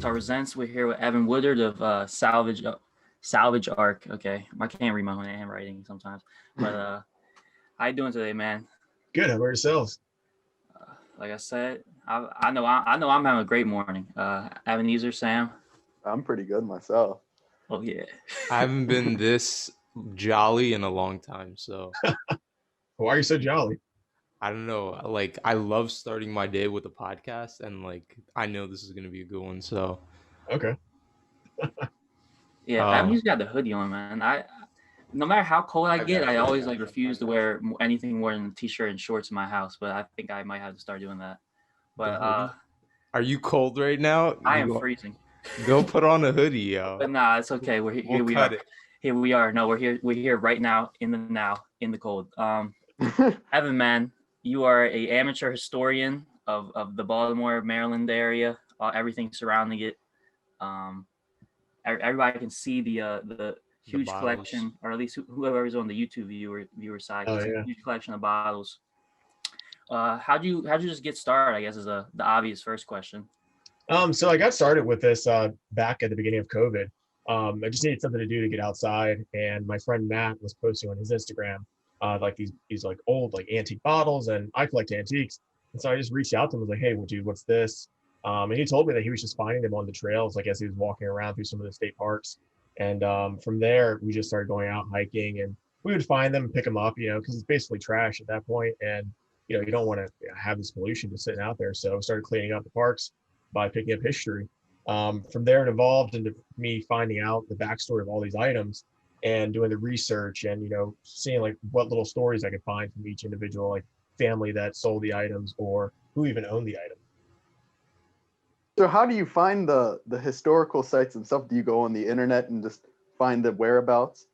Cstar Presents. We're here with Evan Woodard of Salvage Arc. Okay, I can't read my own handwriting sometimes, but how you doing today, man? Good. How about yourselves? Like I said, I know I'm having a great morning. Ebenezer, Sam. I'm pretty good myself. Oh yeah. I haven't been this jolly in a long time, so Why are you so jolly? I don't know. Like, I love starting my day with a podcast, and like I know this is gonna be a good one. So Okay. Yeah, Ebenezer got the hoodie on, man. No matter how cold I get, I always like refuse to wear anything more than a t-shirt and shorts in my house. But I think I might have to start doing that. But are you cold right now? I am freezing. Go put on a hoodie, yo. But nah, it's okay. We're here. We'll we cut are. it. Here we are. No, we're here. We're here right now in the cold. Evan, man, you are a amateur historian of the Baltimore, Maryland area. Everything surrounding it. Everybody can see the huge collection, or at least whoever's on the YouTube viewer side, Oh, yeah. huge collection of bottles. How'd you just get started? I guess is the obvious first question. So I got started with this back at the beginning of COVID. I just needed something to do to get outside, and my friend Matt was posting on his Instagram like these like old like antique bottles, and I collect antiques, and so I just reached out to him. I was like, "Hey, well, dude, what's this?" And he told me that he was just finding them on the trails, like as he was walking around through some of the state parks. And from there, we just started going out hiking, and we would find them and pick them up, because it's basically trash at that point, and you don't want to have this pollution just sitting out there. So I started cleaning up the parks by picking up history. From there, it evolved into me finding out the backstory of all these items and doing the research and, seeing like what little stories I could find from each individual, like family that sold the items or who even owned the item. So how do you find the historical sites and stuff? Do you go on the internet and just find the whereabouts?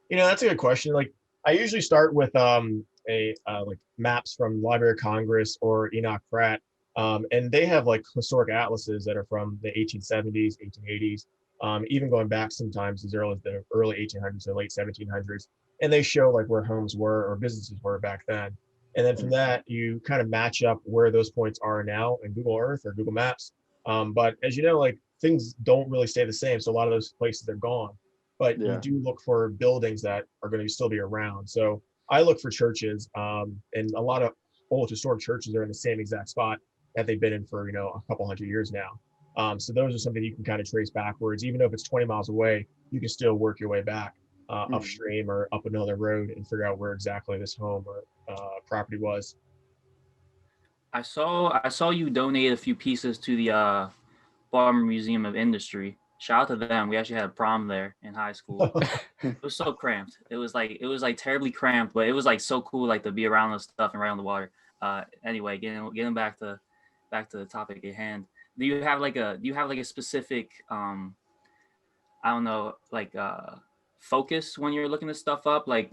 That's a good question. Like I usually start with like maps from Library of Congress or Enoch Pratt. And they have like historic atlases that are from the 1870s, 1880s, even going back sometimes as early as the early 1800s and late 1700s. And they show like where homes were or businesses were back then. And then from that, you kind of match up where those points are now in Google Earth or Google Maps. But as you know, like things don't really stay the same. So a lot of those places are gone. But you do look for buildings that are going to still be around. So I look for churches, and a lot of old historic churches are in the same exact spot that they've been in for, a couple hundred years now. So those are something you can kind of trace backwards. Even if it's 20 miles away, you can still work your way back upstream or up another road and figure out where exactly this home or property was. I saw you donate a few pieces to the Baltimore Museum of Industry. Shout out to them. We actually had a prom there in high school. It was so cramped. It was like terribly cramped, but it was like so cool, like to be around this stuff and right on the water. Anyway, getting back to the topic at hand. Do you have like a specific I don't know, like focus when you're looking this stuff up? Like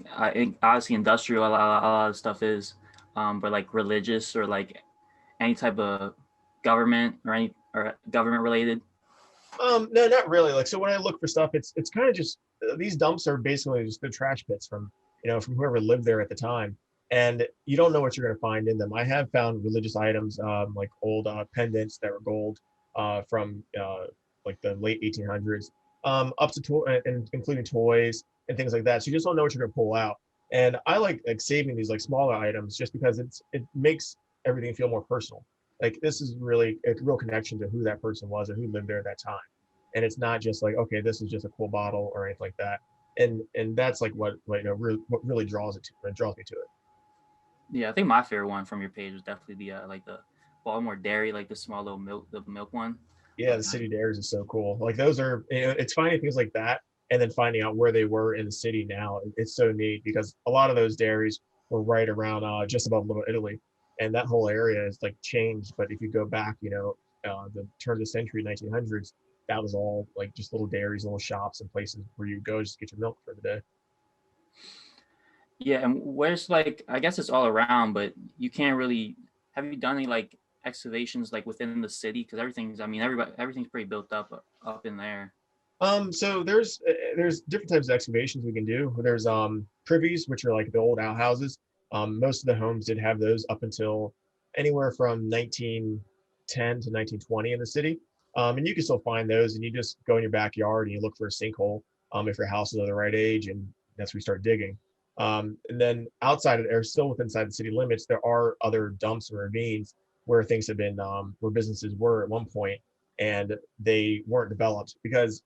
obviously industrial, a lot of stuff is, but like religious or like any type of government or government related. No, not really. Like, so when I look for stuff, it's kind of just these dumps are basically just the trash pits from whoever lived there at the time, and you don't know what you're going to find in them. I have found religious items, like old pendants that were gold, from like the late 1800s, up to and including toys and things like that. So you just don't know what you're going to pull out. And I like saving these like smaller items just because it makes everything feel more personal. Like this is really a real connection to who that person was and who lived there at that time. And it's not just like, okay, this is just a cool bottle or anything like that. And that's like what really draws me to it. Yeah, I think my favorite one from your page was definitely the like the Baltimore Dairy, like the small little milk one. Yeah, the city dairies is so cool. Like those are, it's finding things like that and then finding out where they were in the city now. It's so neat because a lot of those dairies were right around just above Little Italy. And that whole area is like changed. But if you go back, the turn of the century, 1900s, that was all like just little dairies, little shops and places where you go just to get your milk for the day. Yeah, and where's like, I guess it's all around, but you can't really, have you done any like excavations like within the city? Because everything's pretty built up in there. So there's different types of excavations we can do. There's privies, which are like the old outhouses. Most of the homes did have those up until anywhere from 1910 to 1920 in the city. And you can still find those, and you just go in your backyard and you look for a sinkhole if your house is of the right age, and that's where you start digging. And then outside of there, still within inside the city limits, there are other dumps and ravines where things have been, where businesses were at one point, and they weren't developed because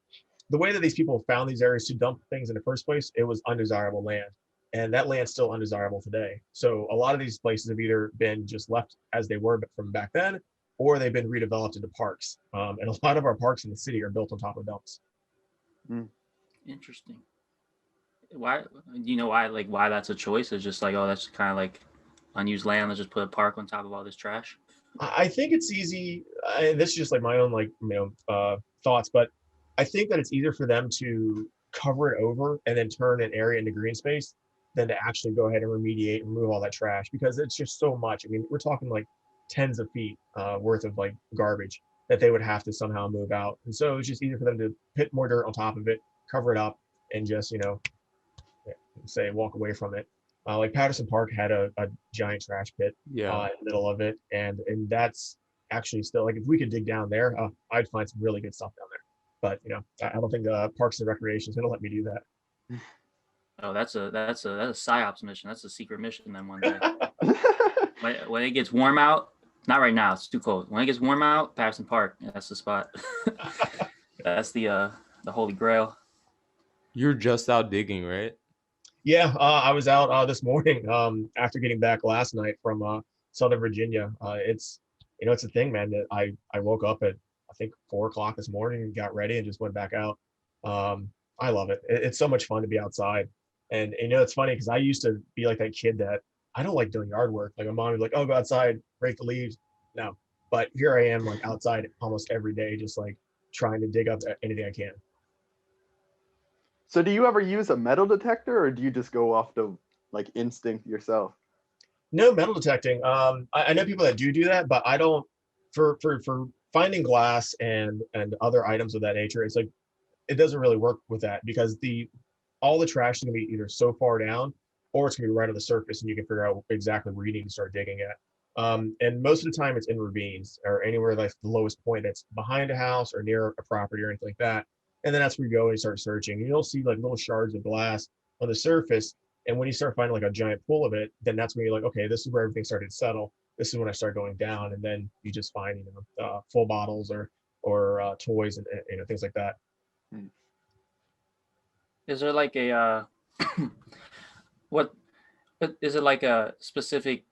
the way that these people found these areas to dump things in the first place, it was undesirable land. And that land's still undesirable today. So a lot of these places have either been just left as they were from back then, or they've been redeveloped into parks. And a lot of our parks in the city are built on top of dumps. Interesting. Why, you know, why that's a choice? It's just like, oh, that's kind of like unused land. Let's just put a park on top of all this trash. I think it's easy. This is just like my own, like, thoughts, but I think that it's easier for them to cover it over and then turn an area into green space than to actually go ahead and remediate and remove all that trash, because it's just so much. I mean, we're talking like tens of feet worth of like garbage that they would have to somehow move out. And so it's just easier for them to put more dirt on top of it, cover it up, and just, say walk away from it. Like Patterson Park had a giant trash pit in the middle of it. And that's actually still, like, if we could dig down there, I'd find some really good stuff down there. But, I don't think the Parks and Recreation is going to let me do that. Oh, that's a PsyOps mission. That's a secret mission then one day. when it gets warm out, not right now, it's too cold. When it gets warm out, Patterson Park, that's the spot. That's the holy grail. You're just out digging, right? Yeah, I was out this morning after getting back last night from Southern Virginia. It's a thing, man, that I woke up at, I think, 4 o'clock this morning and got ready and just went back out. I love it. It's so much fun to be outside. And it's funny because I used to be like that kid that I don't like doing yard work. Like my mom would be like, oh, go outside, rake the leaves. No, but here I am, like outside almost every day, just like trying to dig up anything I can. So do you ever use a metal detector, or do you just go off the like instinct yourself? No metal detecting. I know people that do that, but I don't. For finding glass and other items of that nature, it's like it doesn't really work with that, because all the trash is gonna be either so far down, or it's gonna be right on the surface, and you can figure out exactly where you need to start digging at. And most of the time, it's in ravines or anywhere like the lowest point that's behind a house or near a property or anything like that. And then that's where you go and you start searching. You'll see like little shards of glass on the surface. And when you start finding like a giant pool of it, then that's when you're like, okay, this is where everything started to settle. This is when I start going down. And then you just find, full bottles or toys and things like that. Is there like a what is it, like a specific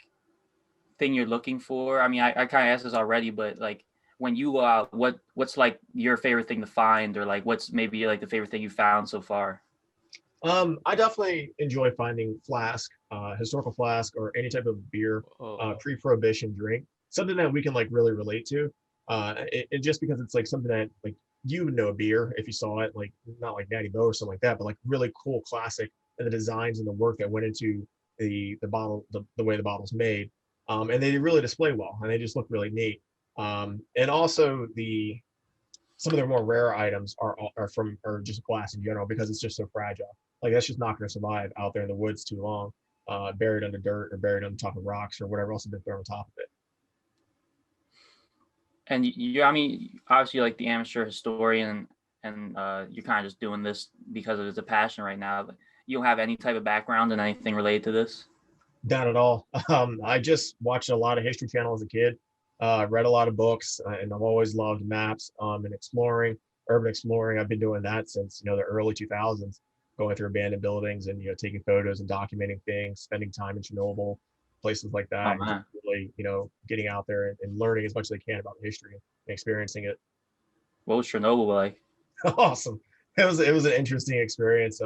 thing you're looking for? I mean, I kind of asked this already, but like when you go out, what's like your favorite thing to find, or like what's maybe like the favorite thing you found so far? I definitely enjoy finding historical flask, or any type of beer, pre-prohibition drink, something that we can like really relate to. It just because it's like something that like you would know a beer if you saw it, like not like Natty Boh or something like that, but like really cool classic, and the designs and the work that went into the bottle, the way the bottle's made, and they really display well, and they just look really neat. And also some of their more rare items are just glass in general, because it's just so fragile. Like that's just not going to survive out there in the woods too long, buried under dirt or buried on top of rocks or whatever else has been thrown on top of it. And I mean, obviously you're like the amateur historian, and you're kind of just doing this because it's a passion right now. But you don't have any type of background in anything related to this? Not at all. I just watched a lot of History Channel as a kid, read a lot of books, and I've always loved maps and exploring, urban exploring. I've been doing that since the early 2000s, going through abandoned buildings and taking photos and documenting things, spending time in Chernobyl, places like that, and just really getting out there and learning as much as I can about history and experiencing it. What was Chernobyl like? Awesome. It was an interesting experience.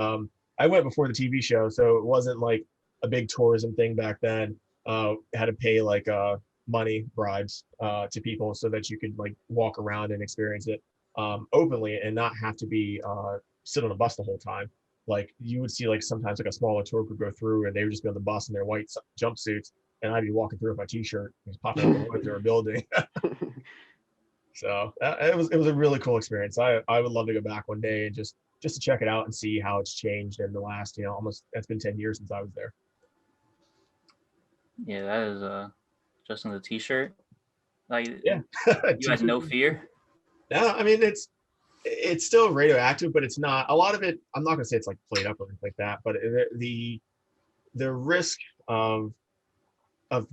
I went before the TV show, so it wasn't like a big tourism thing back then. Had to pay like money bribes to people so that you could like walk around and experience it openly and not have to be sit on a bus the whole time. Like you would see like sometimes like a smaller tour could go through, and they would just be on the bus in their white jumpsuits, and I'd be walking through with my t-shirt, just popping up the woods they were building. So it was a really cool experience. I would love to go back one day and just to check it out and see how it's changed in the last almost, it's been 10 years since I was there. Yeah, that is just in the t-shirt. Like, yeah. You had no fear? No, I mean it's still radioactive, but it's not a lot of it. I'm not gonna say it's like played up or anything like that, but the risk of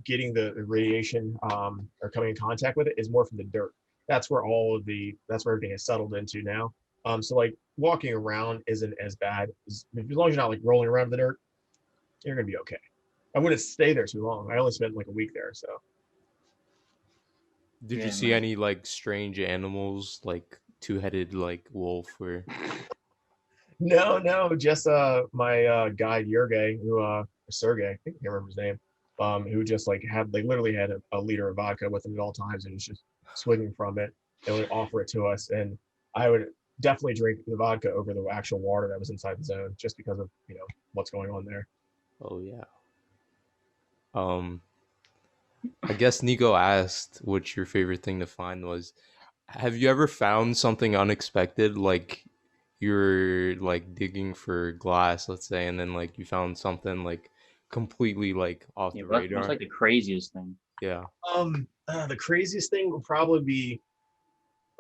getting the radiation or coming in contact with it is more from the dirt. That's where everything is settled into now. So like walking around isn't as bad as long as you're not like rolling around in the dirt, you're gonna be okay. I wouldn't stay there too long. I only spent like a week there, so Did you Yeah, see man. any like strange animals, like two-headed like wolf or? no, just my guide Yergey, who Sergey, I think I can't remember his name, who just like had they literally had a liter of vodka with him at all times and was just swigging from it and would offer it to us. And I would definitely drink the vodka over the actual water that was inside the zone just because of what's going on there. Oh yeah. Um, I guess Nico asked what your favorite thing to find was. Have you ever found something unexpected, like you're like digging for glass, let's say, and then like you found something like completely like off Yeah, the what's radar? like the craziest thing? Yeah. The craziest thing would probably be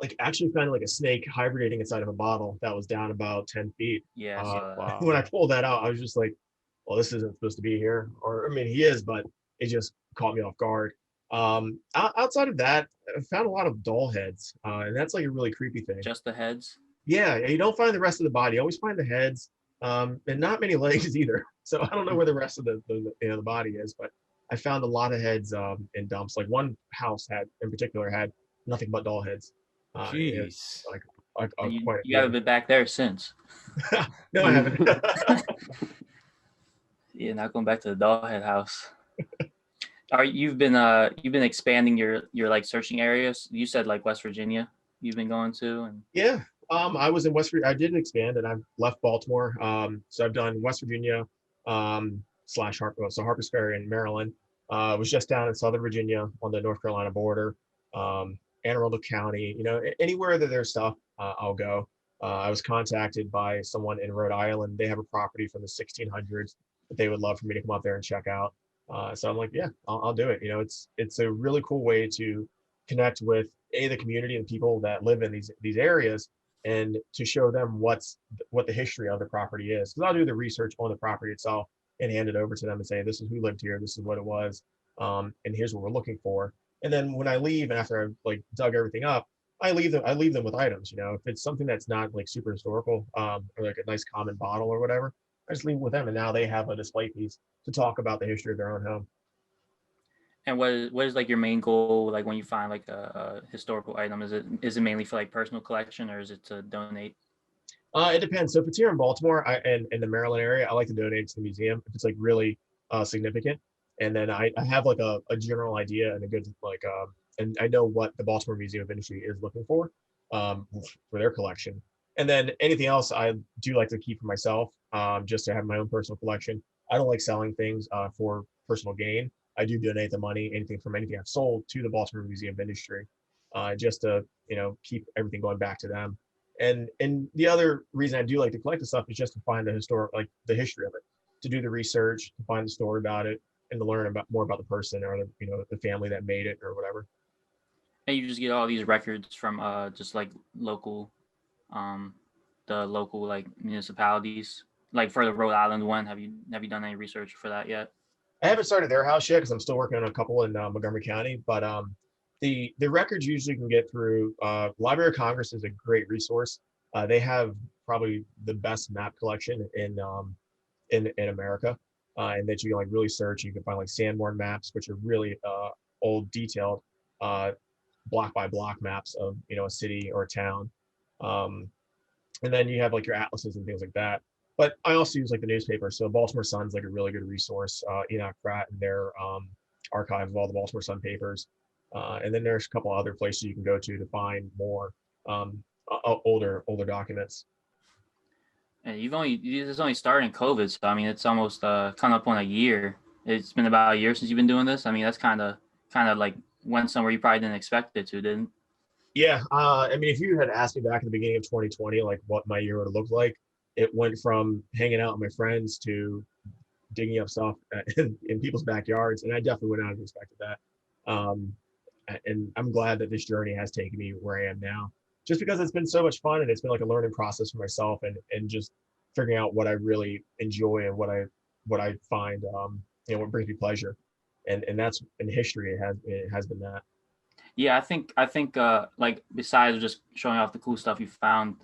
like actually finding like a snake hibernating inside of a bottle that was down about 10 feet. Yeah, I saw that. Wow. When I pulled that out, I was just like, well, this isn't supposed to be here. Or, I mean, he is, but it just caught me off guard. Outside of that, I found a lot of doll heads, and that's like a really creepy thing. Just the heads. Yeah, you don't find the rest of the body. You always find the heads, and not many legs either. So I don't know where the rest of the body is, but I found a lot of heads in dumps. Like one house in particular had nothing but doll heads. It's Jeez. like And quite a you haven't few. been back there since. No, I haven't. Yeah, not going back to the dollhead house. You've been expanding your like searching areas. You said like West Virginia you've been going to, and Yeah. I was in West Virginia. I did expand and I've left Baltimore. So I've done West Virginia, slash Harpers Ferry in Maryland. Was just down in Southern Virginia on the North Carolina border. Anne Arundel County, anywhere that there's stuff, I'll go. I was contacted by someone in Rhode Island. They have a property from the 1600s that they would love for me to come out there and check out. So I'm like, yeah, I'll do it. It's a really cool way to connect with the community and people that live in these areas, and to show them what the history of the property is. Because I'll do the research on the property itself and hand it over to them and say, this is who lived here, this is what it was, and here's what we're looking for. And then when I leave, and after I've like dug everything up, I leave them with items. If it's something that's not like super historical, or like a nice common bottle or whatever, I just leave it with them, and now they have a display piece to talk about the history of their own home. and what is like your main goal? Like when you find like a historical item, is it mainly for like personal collection, or is it to donate? It depends. So if it's here in Baltimore and in the Maryland area, I like to donate it to the museum if it's like really significant. And then I have like a general idea and a good and I know what the Baltimore Museum of Industry is looking for their collection. And then anything else I do like to keep for myself, just to have my own personal collection. I don't like selling things for personal gain. I do donate the money, anything I've sold, to the Baltimore Museum of Industry, just to keep everything going back to them. And the other reason I do like to collect the stuff is just to find the history of it, to do the research, to find the story about it, and to learn more about the person or the family that made it or whatever. And you just get all these records from just like um the local like municipalities. Like for the Rhode Island one, have you done any research for that yet? I haven't started their house yet because I'm still working on a couple in Montgomery County, but the records usually can get through Library of Congress is a great resource. They have probably the best map collection in America, and that you can like really search. You can find like Sanborn maps, which are really old, detailed, uh, block by block maps of a city or a town. Um, and then you have like your atlases and things like that. But I also use like the newspaper. So Baltimore Sun's like a really good resource. Enoch Pratt and their archive of all the Baltimore Sun papers. And then there's a couple other places you can go to find more older documents. And it's only started in COVID, so I mean it's almost coming up on a year. It's been about a year since you've been doing this. I mean that's kind of like went somewhere you probably didn't expect it to, didn't? Yeah, I mean, if you had asked me back in the beginning of 2020, like what my year would have looked like, it went from hanging out with my friends to digging up stuff in people's backyards, and I definitely would not have expected that. And I'm glad that this journey has taken me where I am now. just because it's been so much fun, and it's been like a learning process for myself, and just figuring out what I really enjoy and what I find what brings me pleasure, and that's in history. It has been that. Yeah, I think like besides just showing off the cool stuff you found,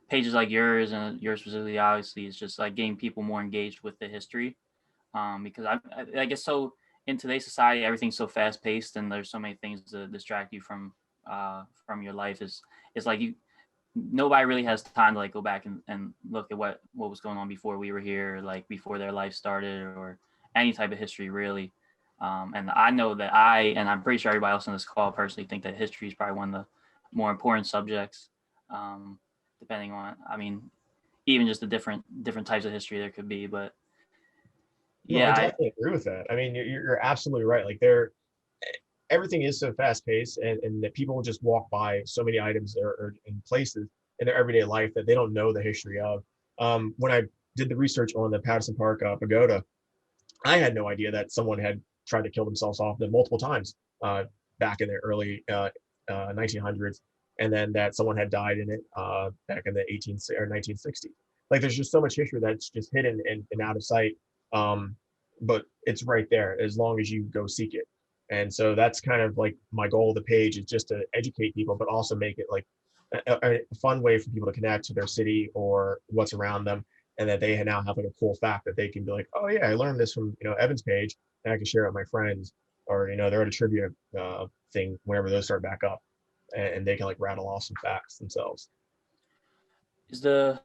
pages like yours and yours specifically, obviously, is just like getting people more engaged with the history. Because I guess so in today's society, everything's so fast paced, and there's so many things to distract you from your life. It's like nobody really has time to like go back and look at what was going on before we were here, or like before their life started, or any type of history really. And I know that and I'm pretty sure everybody else on this call personally think that history is probably one of the more important subjects. Depending on, I mean, even just the different types of history there could be, but No, I yeah, definitely agree with that. I mean, you're absolutely right. Like everything is so fast paced, and that people just walk by so many items or in places in their everyday life that they don't know the history of. When I did the research on the Patterson Park Pagoda, I had no idea that someone had tried to kill themselves off there multiple times back in the early 1900s, and then that someone had died in it back in the 1960s. Like there's just so much history that's just hidden and out of sight, but it's right there as long as you go seek it. And so that's kind of like my goal of the page, is just to educate people, but also make it like a fun way for people to connect to their city or what's around them, and that they now have like a cool fact that they can be like, oh yeah, I learned this from Evan's page, and I can share it with my friends, or they're at a trivia thing whenever those start back up, and they can like rattle off some facts themselves. is the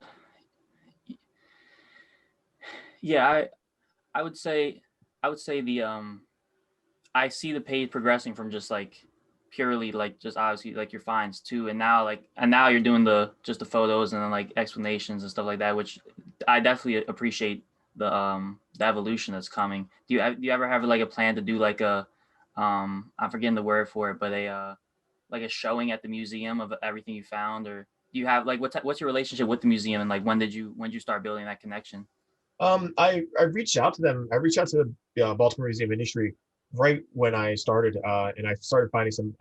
yeah I would say the I see the page progressing from just like purely like just obviously like your finds too, and now you're doing the photos and then like explanations and stuff like that, which I definitely appreciate the evolution that's coming. Do you ever have like a plan to do like a I'm forgetting the word for it, but a like a showing at the museum of everything you found, or do you have like what's your relationship with the museum, and like when did you start building that connection? I reached out to them. I reached out to the Baltimore Museum of Industry right when I started, and I started finding some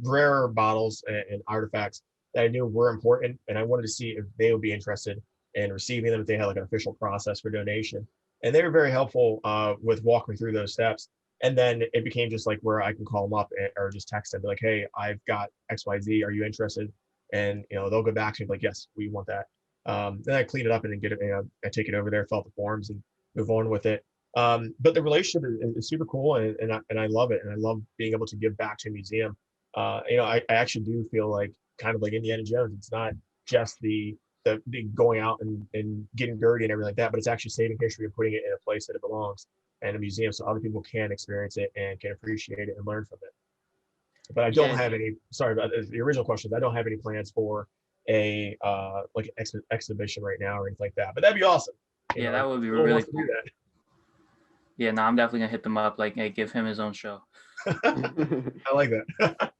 rare bottles and artifacts that I knew were important, and I wanted to see if they would be interested in receiving them, if they had like an official process for donation. And they were very helpful with walking me through those steps. And then it became just like where I can call them up or just text them, be like, "Hey, I've got XYZ. Are you interested?" And they'll go back to me like, "Yes, we want that." Then I clean it up and then get it. I take it over there, fill out the forms, and move on with it. But the relationship is super cool, and I love it, and I love being able to give back to a museum. I actually do feel like kind of like Indiana Jones. It's not just the going out and getting dirty and everything like that, but it's actually saving history and putting it in a place that it belongs, and a museum, so other people can experience it and can appreciate it and learn from it. But I don't Yeah, have any. Sorry about the original question. I don't have any plans for a like exhibition right now or anything like that. But that'd be awesome. yeah, that would be Someone really wants to cool. do Yeah, no, I'm definitely gonna hit them up. Like, hey, give him his own show. that. I like that.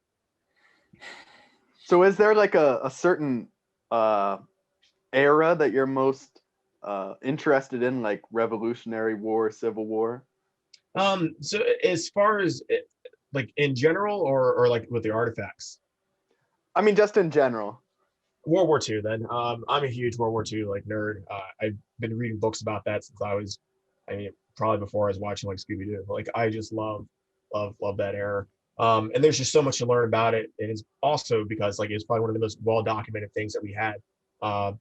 So is there like a certain era that you're most interested in, like Revolutionary War, Civil War? So as far as like in general, or like with the artifacts, I mean, just in general. World War II. Then I'm a huge World War II like nerd. I've been reading books about that since I mean, probably before I was watching like Scooby Doo. Like I just love that era. And there's just so much to learn about it, and it's also because like it's probably one of the most well documented things that we had of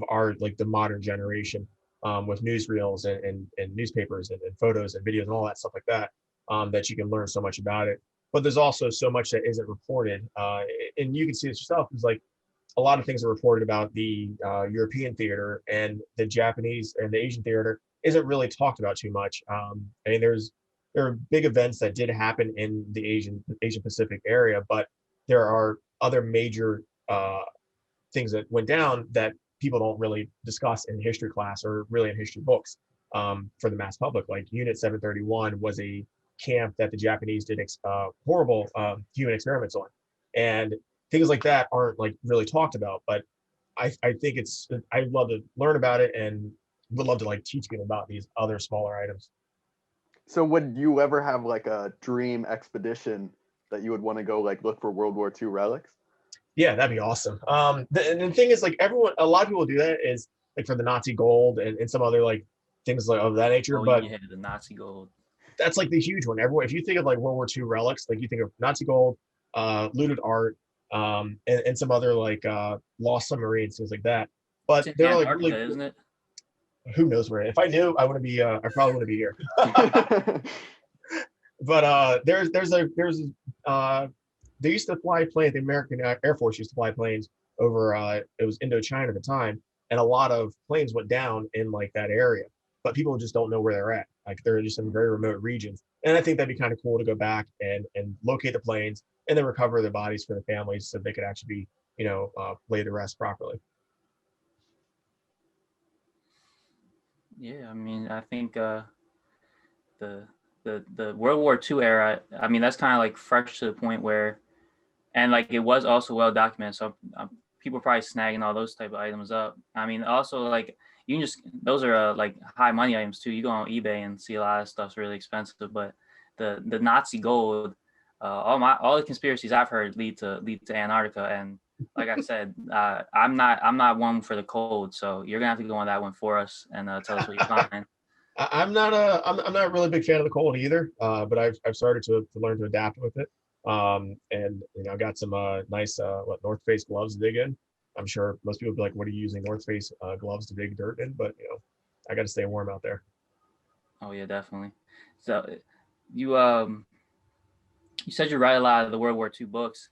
our like the modern generation, with newsreels and newspapers and photos and videos and all that stuff like that, that you can learn so much about it. But there's also so much that isn't reported, and you can see this yourself. It's like a lot of things are reported about the European theater, and the Japanese and the Asian theater isn't really talked about too much. I mean, there are big events that did happen in the Asian Pacific area, but there are other major things that went down that people don't really discuss in history class or really in history books, for the mass public. Like Unit 731 was a camp that the Japanese did horrible human experiments on, and things like that aren't like really talked about. But I think I'd love to learn about it, and would love to like teach people about these other smaller items. So would you ever have like a dream expedition that you would want to go like look for World War II relics? Yeah, that'd be awesome. And the thing is, like a lot of people do that is like for the Nazi gold and some other like things like of that nature. Oh But yeah, the Nazi gold. that's like the huge one. Everyone, if you think of like World War II relics, like you think of Nazi gold, looted art, and some other like lost submarines, things like that. But It's in they're like Antarctica, really, isn't it? who knows where. If I knew, I wouldn't be. I probably wouldn't be here. But there's they used to fly planes. The American Air Force used to fly planes over. It was Indochina at the time, and a lot of planes went down in like that area. But people just don't know where they're at. Like they're just in very remote regions. And I think that'd be kind of cool to go back and locate the planes and then recover the bodies for the families so they could actually be, laid to rest properly. Yeah, I mean, I think the the World War II era. I mean, that's kind of like fresh to the point where, and like it was also well documented. So people are probably snagging all those type of items up. I mean, also like you can just those are like high money items too. You go on eBay and see a lot of stuff's really expensive, but the Nazi gold, all the conspiracies I've heard lead to Antarctica, and like I said, I'm not one for the cold, so you're gonna have to go on that one for us and tell us what you find. I'm not really a big fan of the cold either, but I've started to learn to adapt with it. And I got some nice North Face gloves to dig in. I'm sure most people would be like, "What are you using North Face gloves to dig dirt in?" But I got to stay warm out there. Oh yeah, definitely. So you you said you write a lot of the World War II books.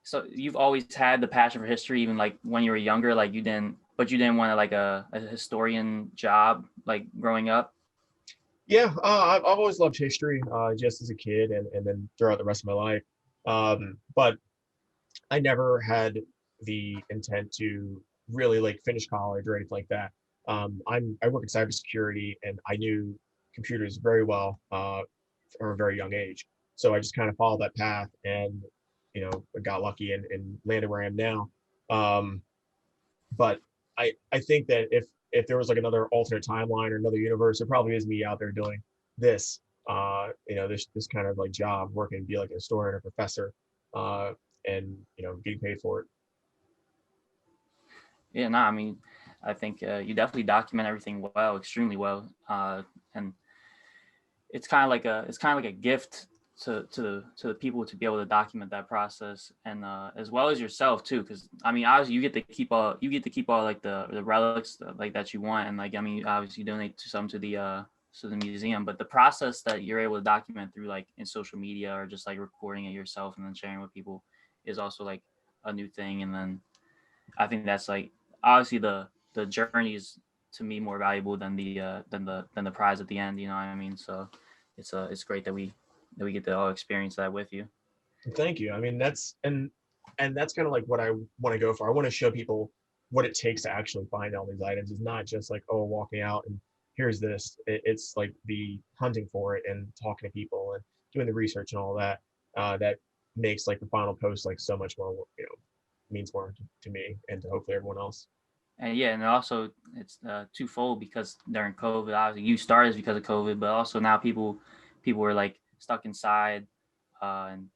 So you've always had the passion for history, even like when you were younger, like you didn't want to like a historian job like growing up. Yeah, I've always loved history, just as a kid and then throughout the rest of my life. But I never had the intent to really like finish college or anything like that. I work in cybersecurity and I knew computers very well from a very young age. So I just kind of followed that path and got lucky and landed where I am now. Um, but I think that if there was like another alternate timeline or another universe, it probably is me out there doing this this kind of like job, working to be like a historian or professor, uh, and getting paid for it. Yeah, no, I mean, I think you definitely document everything well, extremely well, and it's kind of like a gift to the people to be able to document that process and as well as yourself too, because I mean obviously you get to keep all like the relics like that you want, and like I mean obviously you donate some to the museum, but the process that you're able to document through like in social media or just like recording it yourself and then sharing with people is also like a new thing. And then I think that's like obviously the journey is to me more valuable than the prize at the end. You know what I mean? So it's great that we get to all experience that with you. Thank you. I mean, and that's kind of like what I want to go for. I want to show people what it takes to actually find all these items. It's not just like, oh, walking out and here's this. It's like the hunting for it and talking to people and doing the research and all that. That makes like the final post like so much more, means more to me and to hopefully everyone else. And yeah, and also it's twofold because during COVID, obviously you started because of COVID, but also now people were like stuck inside and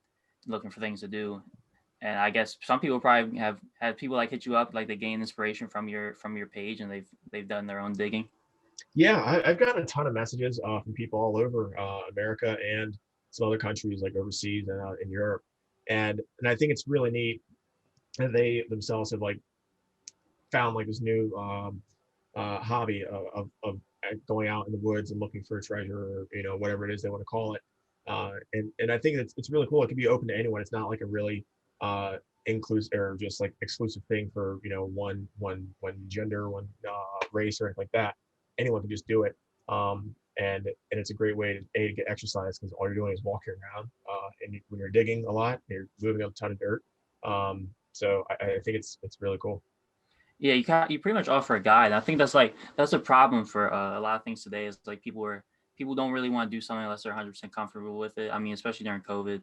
looking for things to do. And I guess some people probably have had people like hit you up, like they gain inspiration from your page, and they've done their own digging. Yeah, I've gotten a ton of messages from people all over America and some other countries like overseas and in Europe, and I think it's really neat that they themselves have like found like this new hobby of going out in the woods and looking for a treasure or whatever it is they want to call it. And I think it's really cool. It can be open to anyone. It's not like a really inclusive or just like exclusive thing for one gender, one race or anything like that. Anyone can just do it. And it's a great way to get exercise because all you're doing is walking around. And when you're digging a lot, you're moving up a ton of dirt. So I think it's really cool. Yeah, you pretty much offer a guide. I think that's a problem for a lot of things today. Is like people don't really want to do something unless they're 100% comfortable with it. I mean, especially during COVID.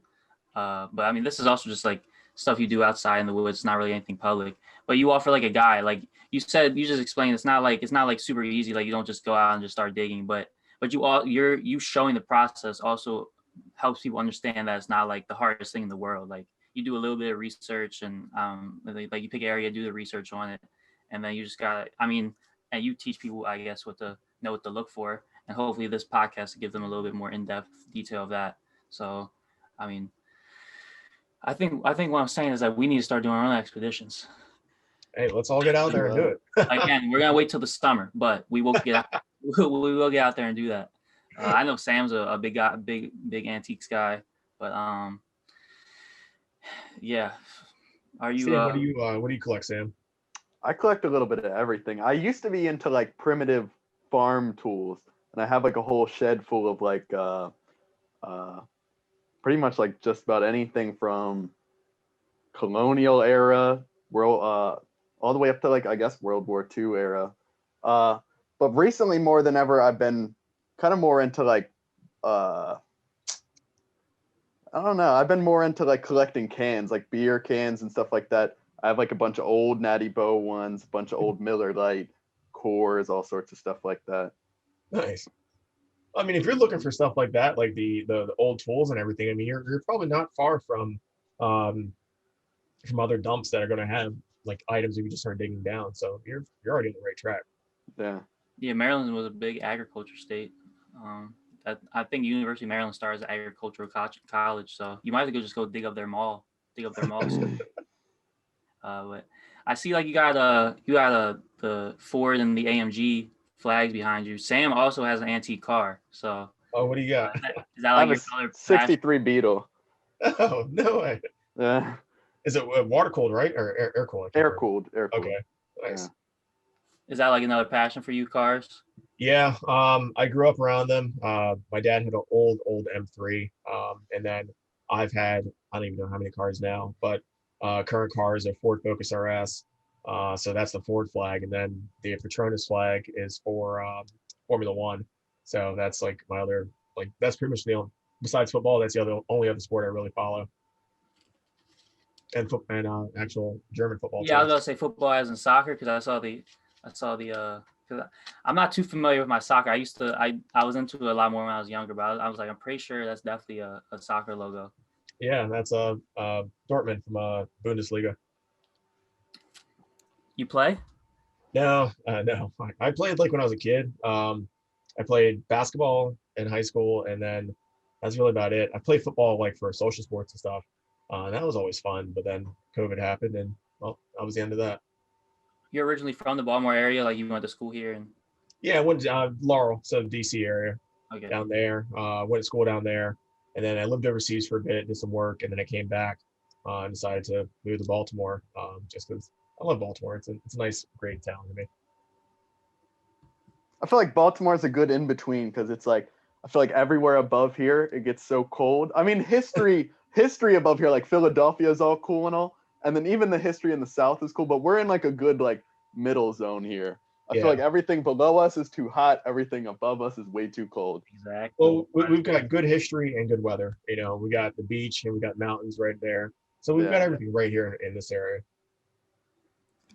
But I mean, this is also just like stuff you do outside in the woods. It's not really anything public. But you offer like a guide. Like you just explained. It's not like super easy. Like you don't just go out and just start digging. But you showing the process also helps people understand that it's not like the hardest thing in the world. Like you do a little bit of research and like you pick an area, do the research on it, and then you just got. I mean, and you teach people, I guess, what to look for, and hopefully this podcast will give them a little bit more in-depth detail of that. So, I mean, I think what I'm saying is that we need to start doing our own expeditions. Hey, let's all get out there and do it. Again, we're gonna wait till the summer, but we will get out, we will get out there and do that. I know Sam's a big guy, big antiques guy, but yeah. Are you? Sam, what do you collect, Sam? I collect a little bit of everything. I used to be into like primitive farm tools, and I have like a whole shed full of like pretty much like just about anything from colonial era, world all the way up to like I guess World War II era. But recently more than ever I've been kind of more into like I don't know, I've been more into like collecting cans, like beer cans and stuff like that. I have like a bunch of old Natty Boh ones, a bunch of old Miller Lite, Coors, all sorts of stuff like that. Nice. I mean, if you're looking for stuff like that, like the old tools and everything, I mean, you're probably not far from other dumps that are going to have like items if you just start digging down. So you're already on the right track. Yeah, Maryland was a big agriculture state. I think University of Maryland starts as agricultural college, so you might as well just go dig up their mall. But I see like you got the Ford and the AMG flags behind you. Sam also has an antique car. So what do you got? Is that like your color? 63 Beetle. Oh no way. Yeah. Is it water cooled, right, or air cooled? Air cooled. Okay, nice. Yeah. Is that like another passion for you, cars? Yeah, I grew up around them. My dad had an old M3, and then I've had, I don't even know how many cars now, but current cars are Ford Focus RS. So that's the Ford flag, and then the Petronas flag is for Formula One. So that's like my other, like that's pretty much the only, besides football, that's the only other sport I really follow. And actual German football. Yeah, I was gonna say football as in soccer because I saw the. Because I'm not too familiar with my soccer. I was into it a lot more when I was younger, but I was like, I'm pretty sure that's definitely a soccer logo. Yeah, that's Dortmund from Bundesliga. You play? No. I played like when I was a kid. I played basketball in high school, and then that's really about it. I played football like for social sports and stuff. And that was always fun, but then COVID happened, and well, that was the end of that. You're originally from the Baltimore area, like you went to school here, and yeah, I went to Laurel, so DC area. Okay. Down there. Went to school down there, and then I lived overseas for a bit, did some work, and then I came back and decided to move to Baltimore just because I love Baltimore. It's a nice, great town to me. I feel like Baltimore is a good in between because it's like I feel like everywhere above here it gets so cold. I mean, history above here, like Philadelphia is all cool and all, and then even the history in the South is cool, but we're in like a good like middle zone here. I feel like everything below us is too hot. Everything above us is way too cold. Exactly. Well, we've got good history and good weather. You know, we got the beach and we got mountains right there. So we've got everything right here in this area.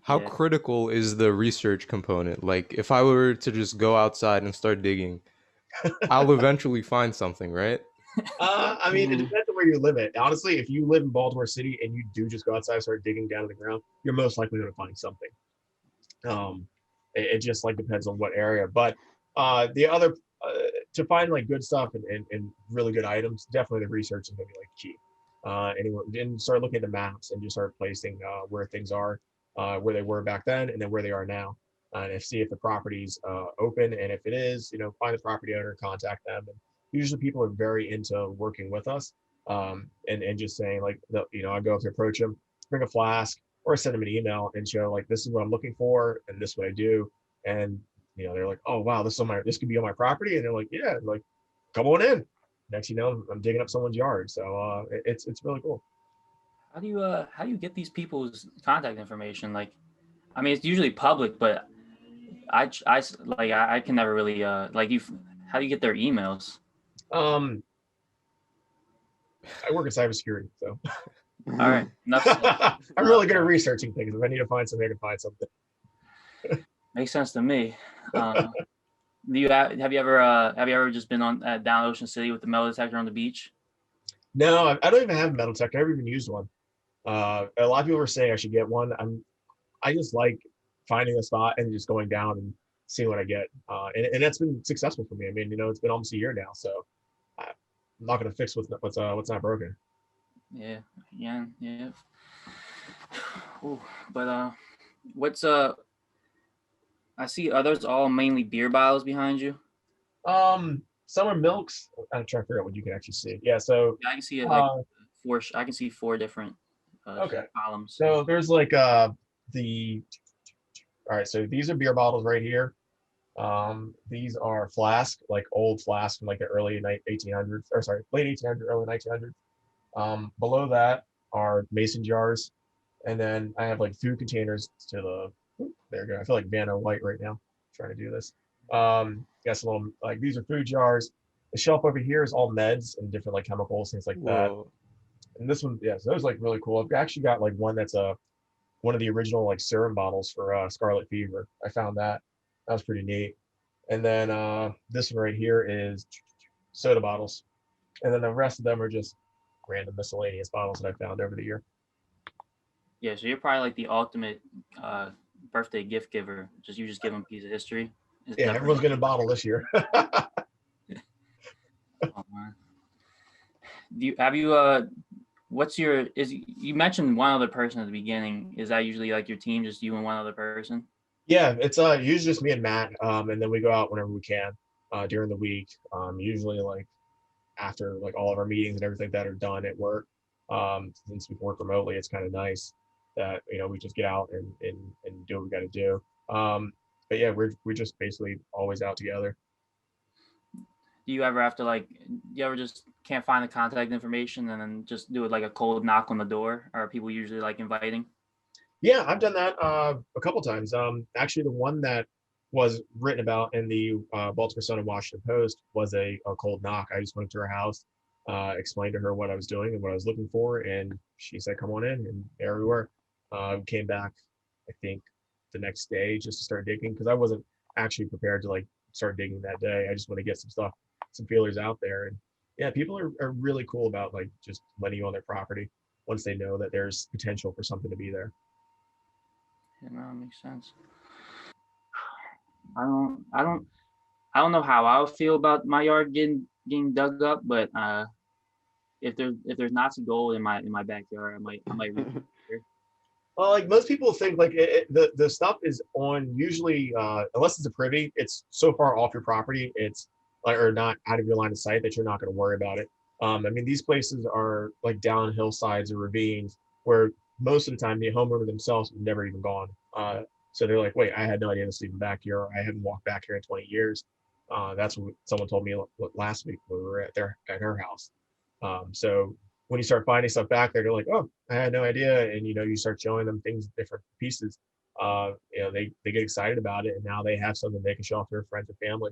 How critical is the research component? Like, if I were to just go outside and start digging, I'll eventually find something, right? I mean, it depends on where you live at. Honestly, if you live in Baltimore City and you do just go outside and start digging down to the ground, you're most likely going to find something. It just like depends on what area. But the other to find like good stuff and really good items, definitely the research is going to be like key. And start looking at the maps and just start placing where things are, where they were back then, and then where they are now, and see if the property's open. And if it is, find the property owner, contact them. And usually people are very into working with us, and just saying like, I go up to approach them, bring a flask, or send them an email and show like, this is what I'm looking for, and this is what I do. And they're like, oh wow, this could be on my property, and they're like, yeah, like, come on in. Next, I'm digging up someone's yard. So it's really cool. How do you get these people's contact information? Like, I mean, it's usually public, but I can never really how do you get their emails? I work in cybersecurity, so. All right. I'm really good at researching things. If I need to find something, I can find something. Makes sense to me. Have you ever just been down Ocean City with the metal detector on the beach? No, I don't even have a metal detector. I never even used one. A lot of people are saying I should get one. I just like finding a spot and just going down and seeing what I get. And that's been successful for me. I mean, it's been almost a year now, so I'm not gonna fix what's not broken. Yeah. Ooh, but what's I see, are those all mainly beer bottles behind you? Some are milks. I'm trying to figure out what you can actually see. Yeah, so Yeah, I can see it like four. I can see four different okay. columns. So there's like the all right, so these are beer bottles right here. These are flask, like old flask from like the early 1800s, or sorry, late 1800s, early 1900s. Below that are mason jars, and then I have like food containers to the. There you go. I feel like Vanna White right now, trying to do this. Got some little like these are food jars. The shelf over here is all meds and different like chemicals, things like that. Whoa. And this one, yeah, so those like really cool. I've actually got like one that's one of the original like serum bottles for scarlet fever. I found that. That was pretty neat. And then this one right here is soda bottles. And then the rest of them are just random miscellaneous bottles that I found over the year. Yeah, so you're probably like the ultimate birthday gift giver. You just give them a piece of history. It's Yeah, definitely- everyone's getting a bottle this year. Oh, man. What's your you mentioned one other person at the beginning. Is that usually like your team, just you and one other person? Yeah, it's usually just me and Matt, and then we go out whenever we can during the week. Usually like after like all of our meetings and everything that are done at work. Since we can work remotely, it's kind of nice that we just get out and do what we got to do. But yeah, we're just basically always out together. Do you ever have to like? You ever just can't find the contact information and then just do it like a cold knock on the door? Or are people usually like inviting? Yeah, I've done that a couple times. Actually, the one that was written about in the Baltimore Sun and Washington Post was a cold knock. I just went to her house, explained to her what I was doing and what I was looking for, and she said, "Come on in," and there we were. Came back, I think, the next day just to start digging because I wasn't actually prepared to like start digging that day. I just want to get some feelers out there, and yeah, people are really cool about like just letting you on their property once they know that there's potential for something to be there. Yeah, no, that makes sense. I don't know how I would feel about my yard getting dug up, but if there's Nazi gold in my backyard, I might Well, like most people think, like the stuff is on usually, unless it's a privy, it's so far off your property, it's like or not out of your line of sight that you're not going to worry about it. I mean, these places are like down hillsides or ravines where most of the time the homeowner themselves have never even gone. So they're like, wait, I had no idea this was even back here. Or I haven't walked back here in 20 years. That's what someone told me last week when we were at her house. So when you start finding stuff back there, they're like, oh, I had no idea. And, you start showing them things, different pieces. They get excited about it. And now they have something they can show off to their friends and family.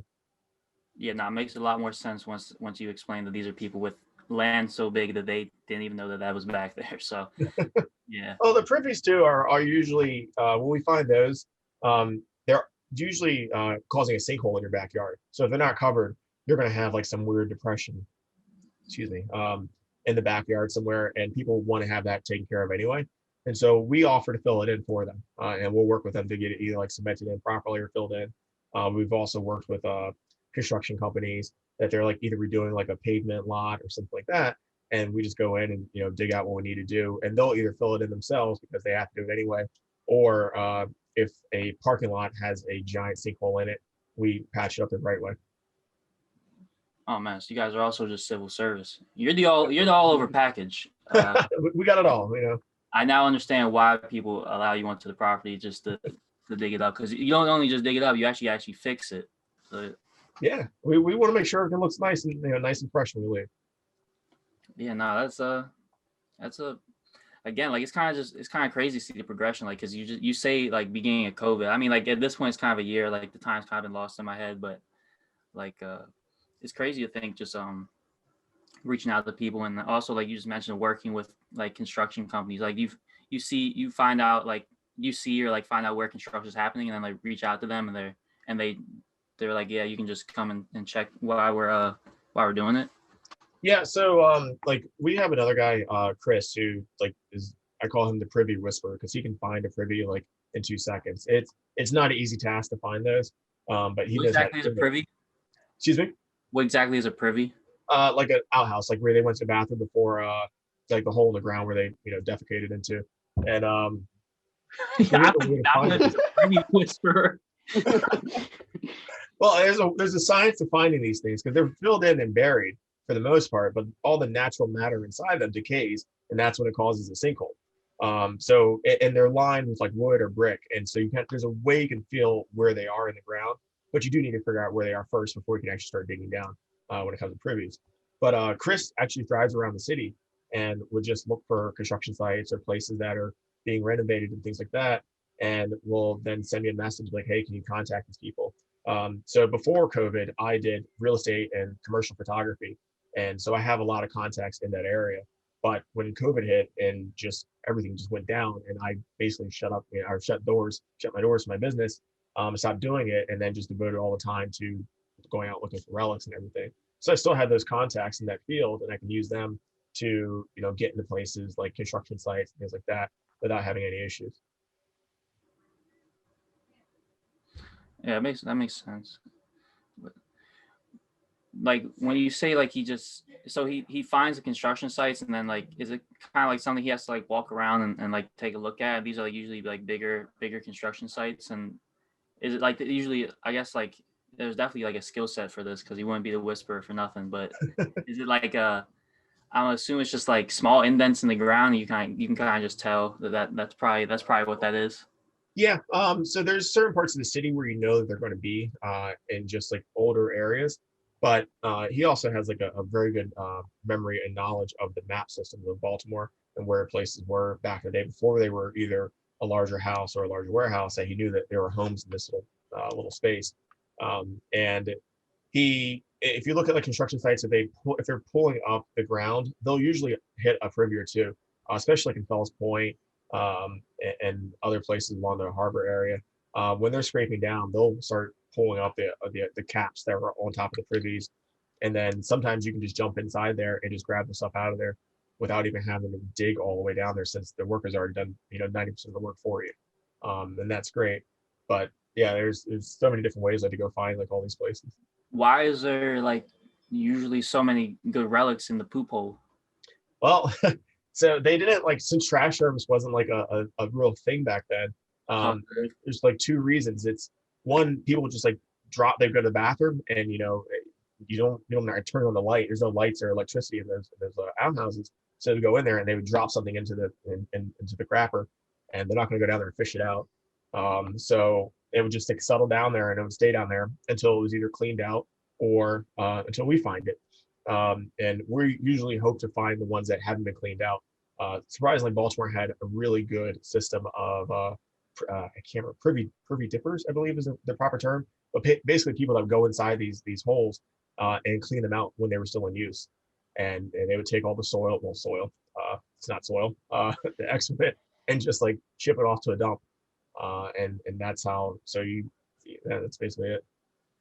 Yeah, no, it makes a lot more sense once you explain that these are people with land so big that they didn't even know that was back there. So, yeah. Oh, the privies too are usually, when we find those, they're usually causing a sinkhole in your backyard. So if they're not covered, you're going to have like some weird depression, in the backyard somewhere, and people want to have that taken care of anyway. And so we offer to fill it in for them, and we'll work with them to get it either like cemented in properly or filled in. We've also worked with construction companies that they're like either redoing like a pavement lot or something like that, and we just go in and dig out what we need to do, and they'll either fill it in themselves because they have to do it anyway, or if a parking lot has a giant sinkhole in it, we patch it up the right way. Oh man, so you guys are also just civil service. You're the all over package. We got it all, I now understand why people allow you onto the property just to dig it up, because you don't only just dig it up, you actually fix it. So, yeah, we want to make sure everything looks nice and nice and fresh when we leave. Yeah, no, that's a again, like it's kind of crazy to see the progression, like because you say like beginning of COVID. I mean, like at this point it's kind of a year, like the time's kind of been lost in my head, but like it's crazy to think just reaching out to people, and also like you just mentioned working with like construction companies, like you find out like you see or like find out where construction is happening, and then like reach out to them, and they're like, yeah, you can just come and check while we're doing it. Yeah, so like we have another guy, Chris, who like is I call him the privy whisperer because he can find a privy like in 2 seconds. It's not an easy task to find those, but he What knows how exactly to is a do it. privy? Excuse me. What exactly is a privy? Like an outhouse, like where they went to the bathroom before, like the hole in the ground where they defecated into, and Yeah, I the would way to not find want it. to be a privy whisperer. Well, there's a science to finding these things because they're filled in and buried for the most part, but all the natural matter inside them decays, and that's when it causes a sinkhole. And they're lined with like wood or brick, and so there's a way you can feel where they are in the ground, but you do need to figure out where they are first before you can actually start digging down when it comes to privies. But Chris actually drives around the city and would just look for construction sites or places that are being renovated and things like that, and will then send me a message like, "Hey, can you contact these people?" So before COVID, I did real estate and commercial photography, and so I have a lot of contacts in that area. But when COVID hit and just everything just went down, and I basically shut my doors for my business, stopped doing it, and then just devoted all the time to going out looking for relics and everything. So I still had those contacts in that field, and I can use them to get into places like construction sites and things like that without having any issues. Yeah, that makes sense. But, like when you say like he finds the construction sites, and then like is it kind of like something he has to like walk around and like take a look at? These are like usually like bigger construction sites, and is it like usually I guess like there's definitely like a skill set for this because he wouldn't be the whisperer for nothing. But is it like I'm assuming it's just like small indents in the ground, and you can kind of just tell that's probably what that is. Yeah. So there's certain parts of the city where that they're going to be in just like older areas, but he also has like a very good memory and knowledge of the map system of Baltimore and where places were back in the day before they were either a larger house or a larger warehouse. That he knew that there were homes in this little space, and if you look at like construction sites, if they're pulling up the ground, they'll usually hit a privy or two, especially like in Fells Point and other places along the harbor area. When they're scraping down, they'll start pulling up the caps that were on top of the privies, and then sometimes you can just jump inside there and just grab the stuff out of there without even having to dig all the way down there, since the workers already done 90% of the work for you, and that's great. But yeah, there's so many different ways to go find like all these places. Why is there like usually so many good relics in the poop hole? Well, so they didn't since trash service wasn't like a real thing back then. There's like two reasons. It's one, people just like they go to the bathroom, and you don't turn on the light. There's no lights or electricity in those outhouses. So they go in there and they would drop something into the crapper, and they're not going to go down there and fish it out. So it would just settle down there, and it would stay down there until it was either cleaned out or until we find it. And we usually hope to find the ones that haven't been cleaned out. Surprisingly, Baltimore had a really good system of I can't remember, privy dippers, I believe is the proper term, but basically people that would go inside these holes and clean them out when they were still in use, and they would take all the soil, it's not soil, the excrement, and just like ship it off to a dump, and that's how. That's basically it.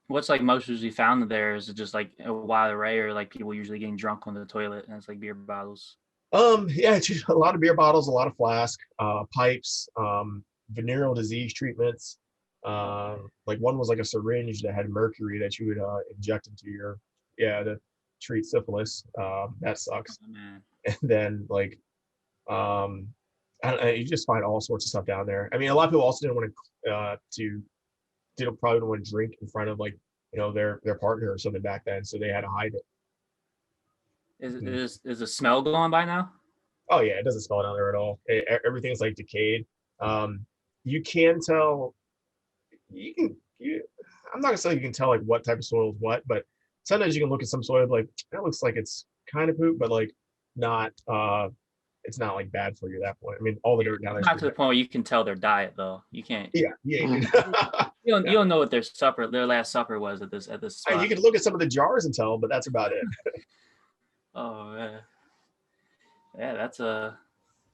What's like most usually found there? Is it just like a wide array, or like people usually getting drunk on the toilet and it's like beer bottles? Yeah, it's just a lot of beer bottles, a lot of flask, pipes, venereal disease treatments. Like one was like a syringe that had mercury that you would inject into to treat syphilis. That sucks. Oh, man. And then I don't know, you just find all sorts of stuff down there. I mean, a lot of people also didn't probably want to drink in front of their partner or something back then, so they had to hide it. Is the smell going by now? Oh yeah, it doesn't smell down there at all. Everything's like decayed. You can tell. I'm not gonna say you can tell like what type of soil is what, but sometimes you can look at some soil like that looks like it's kind of poop, but like not. It's not like bad for you at that point. I mean, all the dirt down there. Not to the point where you can tell their diet though. You can't. Yeah. You don't know what their last supper was at this spot. You can look at some of the jars and tell, but that's about it. Oh man. Yeah, that's a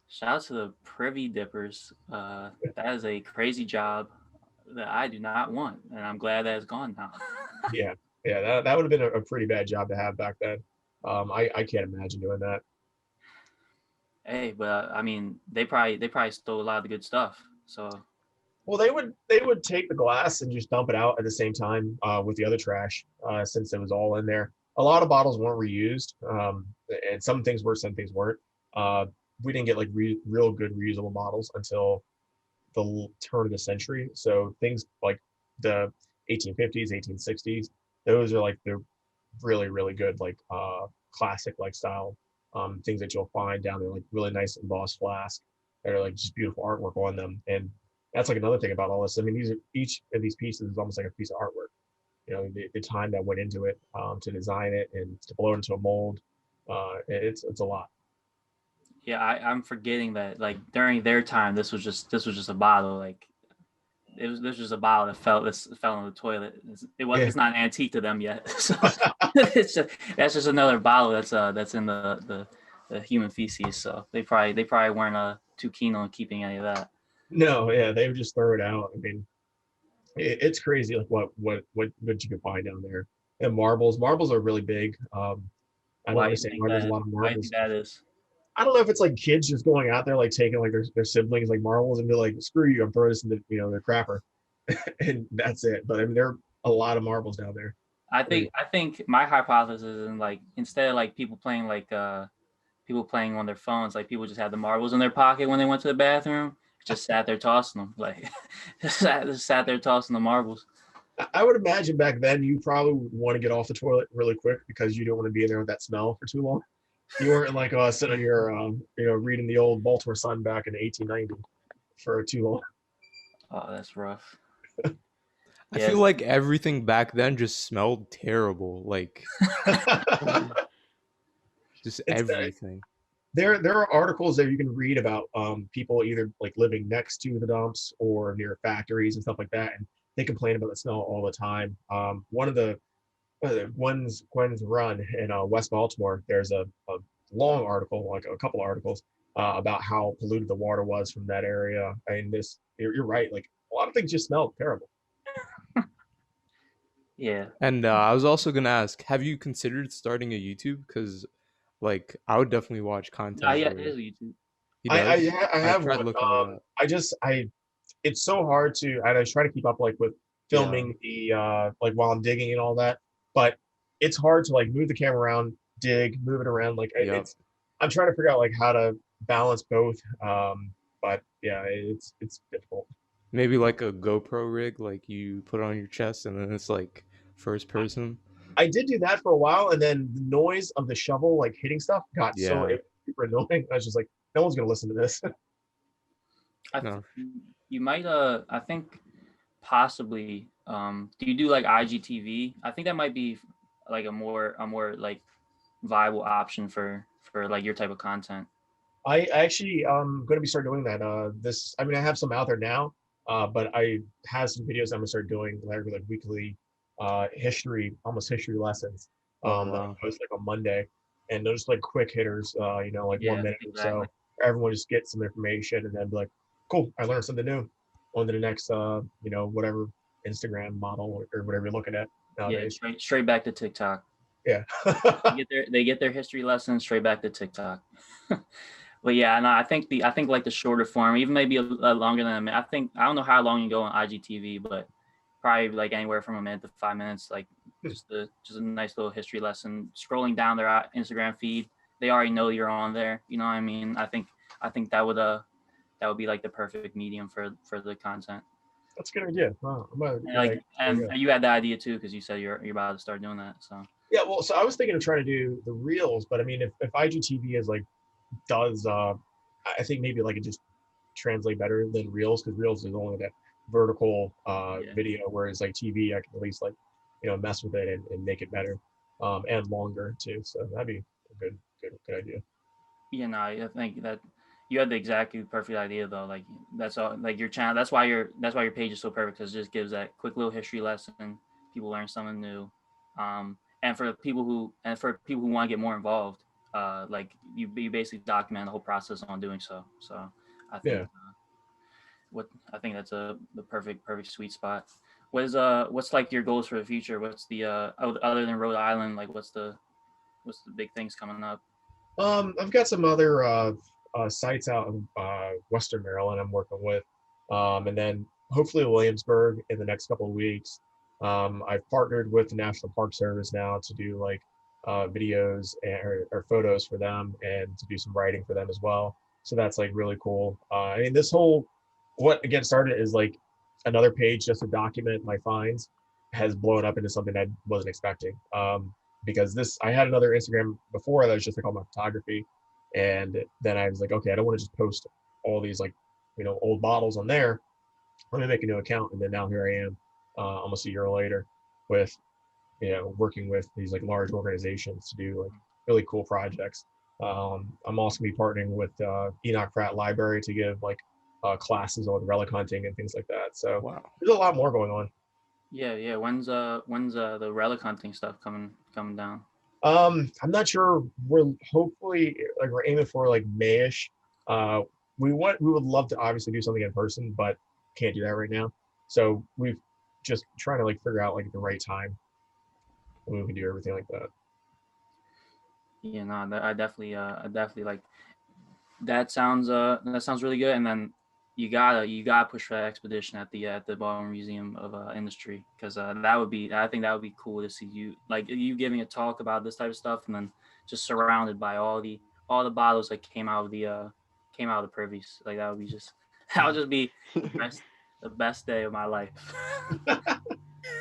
shout out to the privy dippers. That is a crazy job that I do not want, and I'm glad that it's gone now. Yeah, that would have been a pretty bad job to have back then. I can't imagine doing that. Hey, but I mean, they probably stole a lot of the good stuff. So Well, they would take the glass and just dump it out at the same time with the other trash, since it was all in there. A lot of bottles weren't reused, and some things were, some things weren't. Uh, we didn't get like real good reusable bottles until the turn of the century. So things like the 1850s, 1860s, those are like the really, really good, like classic like style things that you'll find down there, like really nice embossed flask that are like just beautiful artwork on them. And that's like another thing about all this. I mean, each of these pieces is almost like a piece of artwork. You know, the time that went into it to design it and to blow it into a mold. It's a lot. yeah, I'm forgetting that like during their time, this was just a bottle. Like this was just a bottle that fell in the toilet. It's not an antique to them yet. So that's just another bottle that's in the human feces. So they probably weren't too keen on keeping any of that. No, yeah, they would just throw it out. I mean, it's crazy like what you can find down there. And marbles are really big. I don't Why do you understand think why there's a that? lot of Why do you think marbles. that is? I don't know if it's like kids just going out there like taking like their siblings like marbles and be like, screw you, I'm throwing this in the their crapper. And that's it. But I mean there are a lot of marbles down there. I think my hypothesis is like instead of like people playing on their phones, like people just had the marbles in their pocket when they went to the bathroom, just sat there tossing them, like just sat there tossing the marbles. I would imagine back then you probably would want to get off the toilet really quick because you don't want to be in there with that smell for too long. You weren't like sitting on your reading the old Baltimore Sun back in 1890 for too long. Oh, that's rough. I Yes. feel like everything back then just smelled terrible. Like just It's everything. there are articles that you can read about people either like living next to the dumps or near factories and stuff like that, and they complain about the smell all the time. One of the Gwen's Run in West Baltimore, there's a long article, like a couple articles, about how polluted the water was from that area. And you're right, like a lot of things just smell terrible. Yeah. And I was also gonna ask, have you considered starting a YouTube? Because like I would definitely watch No, content yeah, it where is YouTube. he I does. I I have tried one. looking it up. I it's so hard to, and I try to keep up like with Yeah. filming the like while I'm digging and all that, but it's hard to like move the camera around, dig, move it around. Like Yep. I'm trying to figure out like how to balance both. But yeah, it's difficult. Maybe like a GoPro rig, like you put it on your chest and then it's like first person. I did do that for a while, and then the noise of the shovel like hitting stuff got so Yeah. super annoying. I was just like, no one's gonna listen to this. I No. You might I think possibly do you do like IGTV? I think that might be like a more like viable option for like your type of content. I actually going to be start doing that. I mean, I have some out there now, but I have some videos I'm gonna start doing like weekly almost history lessons. Oh That I wow. post like on Monday, and they're just like quick hitters. Like Yeah, 1 minute or so. exactly. Everyone just get some information and then be like, cool, I learned something new. On to the next, whatever Instagram model or whatever you're looking at Yeah, nowadays. straight back to TikTok. Yeah. They get their history lessons straight back to TikTok. But yeah, no, I think like the shorter form, even maybe a longer than a minute. I don't know how long you go on IGTV, but probably like anywhere from a minute to 5 minutes. Like just a nice little history lesson. Scrolling down their Instagram feed, they already know you're on there. You know what I mean? I think that would be like the perfect medium for the content. That's a good idea. Wow, And like there you and go. you had the idea too because you said you're about to start doing that. So Yeah, well, so I was thinking of trying to do the reels, but I mean, if IGTV is like does, I think maybe like it just translate better than reels because reels is only that vertical yeah. video, whereas like TV, I can at least like mess with it and make it better, and longer too. So that'd be a good idea. I think that you had the exactly perfect idea though. Like that's all. Like your channel. That's why your page is so perfect because it just gives that quick little history lesson. People learn something new, and for people who want to get more involved, like you basically document the whole process on doing so. So I think Yeah. I think that's the perfect sweet spot. What's like your goals for the future? What's the other than Rhode Island? Like what's the big things coming up? I've got some other sites out in Western Maryland I'm working with, and then hopefully Williamsburg in the next couple of weeks. I've partnered with the National Park Service now to do like videos or photos for them, and to do some writing for them as well. So that's like really cool. I mean, this whole what again started is like another page just to document my finds has blown up into something I wasn't expecting. Because this I had another Instagram before that was just like all my photography, and then I was like, okay, I don't want to just post all these like old bottles on there. Let me make a new account, and then now here I am, almost a year later, with working with these like large organizations to do like really cool projects. I'm also gonna be partnering with Enoch Pratt Library to give like classes on relic hunting and things like that. So Wow. there's a lot more going on. Yeah. When's the relic hunting stuff coming down? I'm not sure. We're hopefully like we're aiming for like Mayish. We would love to obviously do something in person, but can't do that right now. So we've just trying to like figure out like the right time when we can do everything like that. Yeah, no, I definitely like that sounds really good. And then you gotta push for that expedition at the Baltimore Museum of Industry, because I think that would be cool to see you giving a talk about this type of stuff, and then just surrounded by all the bottles that came out of the privies. Like that would just be the best day of my life.